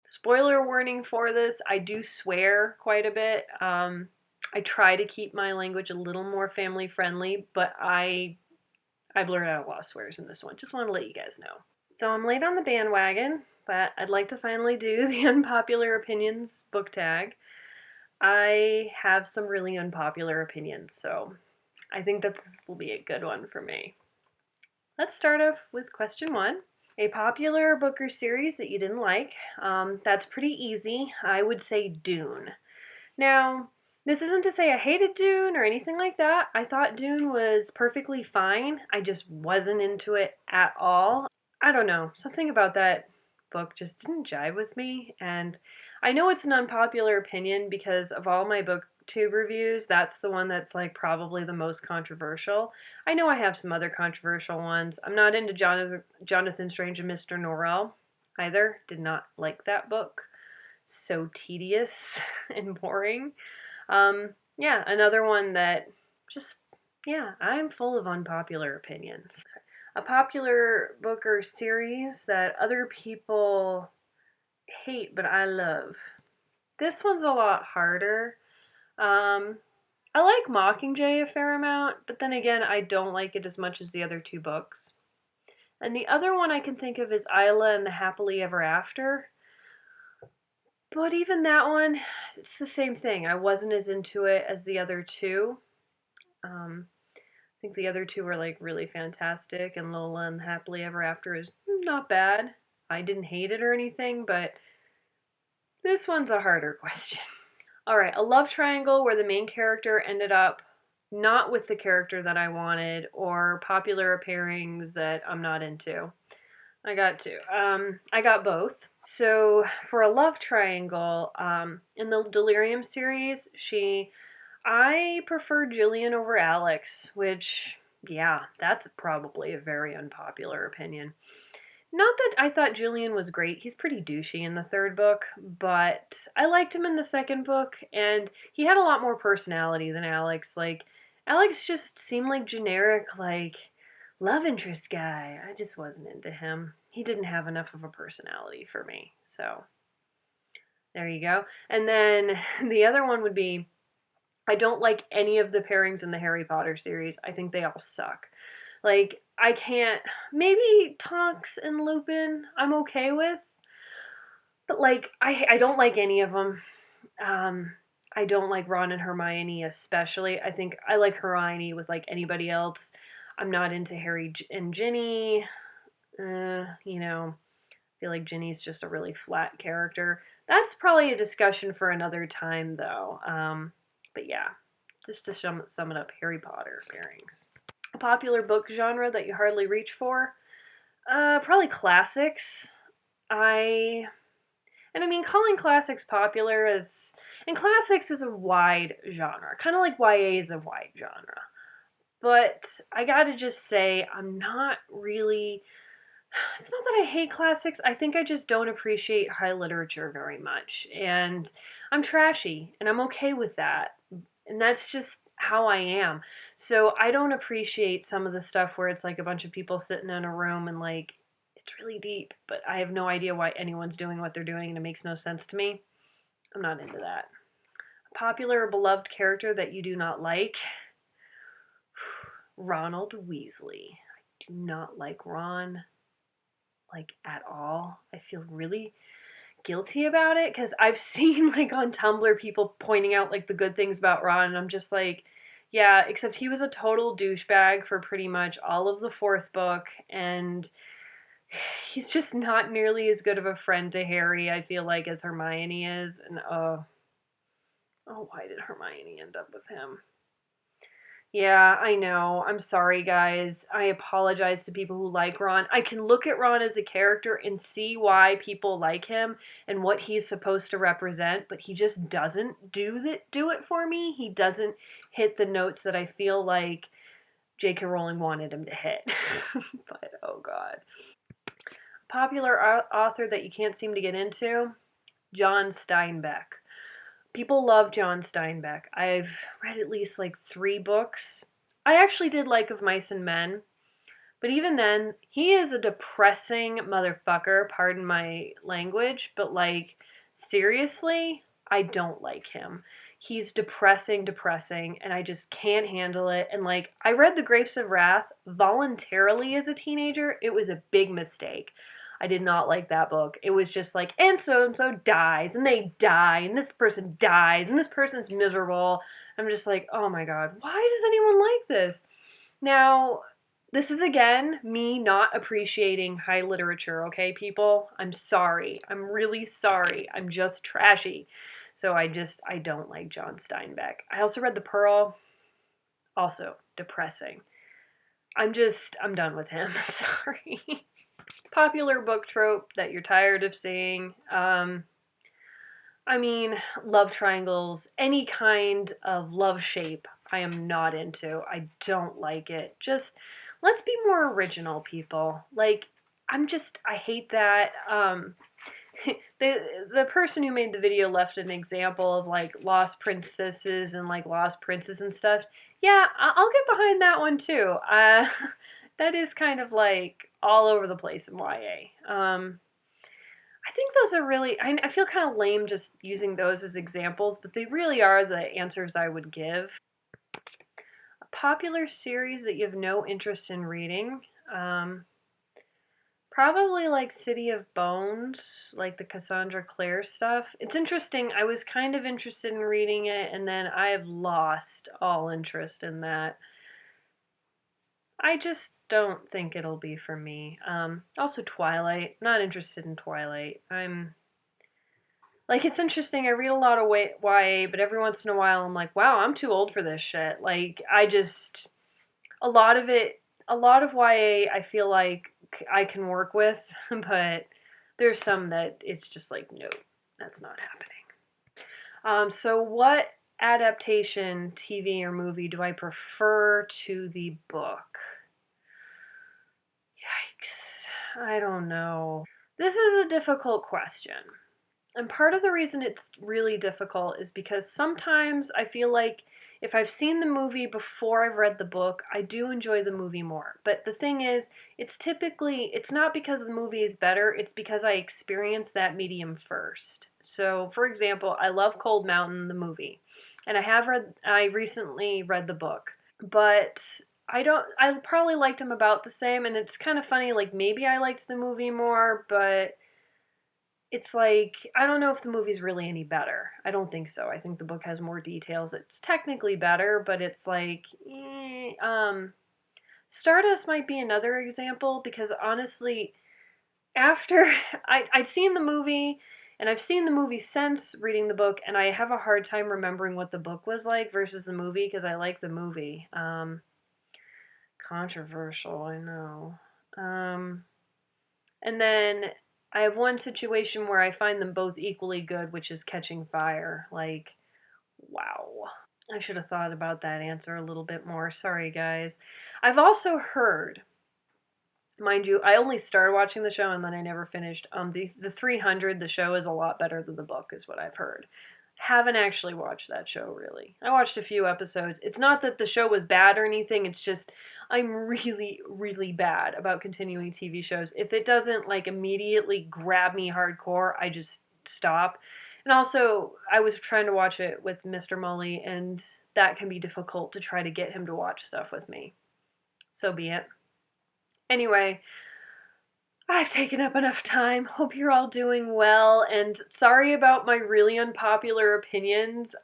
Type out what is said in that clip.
Spoiler warning for this, I do swear quite a bit. I try to keep my language a little more family friendly, but I blurted out a lot of swears in this one. Just want to let you guys know. So I'm late on the bandwagon, but I'd like to finally do the Unpopular Opinions book tag. I have some really unpopular opinions, so I think this will be a good one for me. Let's start off with question one. A popular book or series that you didn't like. That's pretty easy. I would say Dune. Now, this isn't to say I hated Dune or anything like that. I thought Dune was perfectly fine. I just wasn't into it at all. I don't know. Something about that book just didn't jive with me. And I know it's an unpopular opinion because of all my Booktube reviews, that's the one that's like probably the most controversial. I know I have some other controversial ones. I'm not into Jonathan Strange and Mr. Norrell either. Did not like that book. So tedious and boring. Yeah, another one that just, yeah, I'm full of unpopular opinions. A popular book or series that other people hate but I love. This one's a lot harder. I like Mockingjay a fair amount, but then again, I don't like it as much as the other two books. And the other one I can think of is Isla and the Happily Ever After. But even that one, it's the same thing. I wasn't as into it as the other two. I think the other two were like really fantastic, and Lola and Happily Ever After is not bad. I didn't hate it or anything, but this one's a harder question. All right, a love triangle where the main character ended up not with the character that I wanted, or popular pairings that I'm not into. I got two. I got both. So for a love triangle, in the Delirium series, I prefer Jillian over Alex, which, yeah, that's probably a very unpopular opinion. Not that I thought Julian was great. He's pretty douchey in the third book, but I liked him in the second book, and he had a lot more personality than Alex. Like, Alex just seemed like generic, like, love interest guy. I just wasn't into him. He didn't have enough of a personality for me, so there you go. And then the other one would be I don't like any of the pairings in the Harry Potter series. I think they all suck. Like, I can't. Maybe Tonks and Lupin, I'm okay with. But, like, I don't like any of them. I don't like Ron and Hermione, especially. I think I like Hermione with, like, anybody else. I'm not into Harry and Ginny. I feel like Ginny's just a really flat character. That's probably a discussion for another time, though. But yeah, just to sum it up, Harry Potter pairings. A popular book genre that you hardly reach for? Probably classics. I calling classics popular and classics is a wide genre, kind of like YA is a wide genre. But I gotta just say, I'm not really. It's not that I hate classics. I think I just don't appreciate high literature very much, and I'm trashy, and I'm okay with that. And that's just how I am. So I don't appreciate some of the stuff where it's like a bunch of people sitting in a room and like it's really deep, but I have no idea why anyone's doing what they're doing and it makes no sense to me. I'm not into that. A popular or beloved character that you do not like? Ronald Weasley. I do not like Ron, like, at all. I feel really guilty about it because I've seen like on Tumblr people pointing out like the good things about Ron, and I'm just like, yeah, except he was a total douchebag for pretty much all of the fourth book, and he's just not nearly as good of a friend to Harry, I feel like, as Hermione is. And why did Hermione end up with him? Yeah, I know. I'm sorry, guys. I apologize to people who like Ron. I can look at Ron as a character and see why people like him and what he's supposed to represent, but he just doesn't do it for me. He doesn't hit the notes that I feel like J.K. Rowling wanted him to hit. But, oh God. Popular author that you can't seem to get into? John Steinbeck. People love John Steinbeck. I've read at least like 3 books. I actually did like Of Mice and Men, But even then, he is a depressing motherfucker, pardon my language, but like, seriously, I don't like him. He's depressing, and I just can't handle it. And like, I read The Grapes of Wrath voluntarily as a teenager. It was a big mistake. I did not like that book. It was just like, and so dies, and they die, and this person dies, and this person's miserable. I'm just like, oh my God, why does anyone like this? Now, this is again me not appreciating high literature, okay, people? I'm sorry. I'm really sorry. I'm just trashy. So I don't like John Steinbeck. I also read The Pearl. Also depressing. I'm done with him. Sorry. Popular book trope that you're tired of seeing. I mean, love triangles, any kind of love shape, I am not into. I don't like it. Just let's be more original, people. Like, I hate that. The person who made the video left an example of like lost princesses and like lost princes and stuff. Yeah, I'll get behind that one too. That is kind of like all over the place in YA. I think those are really, I feel kind of lame just using those as examples, but they really are the answers I would give. A popular series that you have no interest in reading. Probably like City of Bones, like the Cassandra Clare stuff. It's interesting. I was kind of interested in reading it, and then I have lost all interest in that. I just don't think it'll be for me. Also Twilight. Not interested in Twilight. Like, it's interesting. I read a lot of YA, but every once in a while I'm like, wow, I'm too old for this shit. Like, a lot of it, a lot of YA I feel like I can work with, but there's some that it's just like, no, that's not happening. So what adaptation, TV or movie, do I prefer to the book? Yikes. I don't know. This is a difficult question. And part of the reason it's really difficult is because sometimes I feel like if I've seen the movie before I've read the book, I do enjoy the movie more. But the thing is, it's not because the movie is better, it's because I experienced that medium first. So, for example, I love Cold Mountain, the movie. And I recently read the book. But I probably liked them about the same. And it's kind of funny, like maybe I liked the movie more, but it's like, I don't know if the movie's really any better. I don't think so. I think the book has more details. It's technically better, but it's like, Stardust might be another example because honestly, after I'd seen the movie, and I've seen the movie since reading the book, and I have a hard time remembering what the book was like versus the movie because I like the movie. Controversial, I know. And then I have one situation where I find them both equally good, which is Catching Fire. Like, wow. I should have thought about that answer a little bit more. Sorry, guys. I've also heard, mind you, I only started watching the show and then I never finished. The 300, the show is a lot better than the book, is what I've heard. Haven't actually watched that show, really. I watched a few episodes. It's not that the show was bad or anything, it's just I'm really, really bad about continuing TV shows. If it doesn't, like, immediately grab me hardcore, I just stop. And also, I was trying to watch it with Mr. Mully, and that can be difficult to try to get him to watch stuff with me. So be it. Anyway, I've taken up enough time. Hope you're all doing well, and sorry about my really unpopular opinions.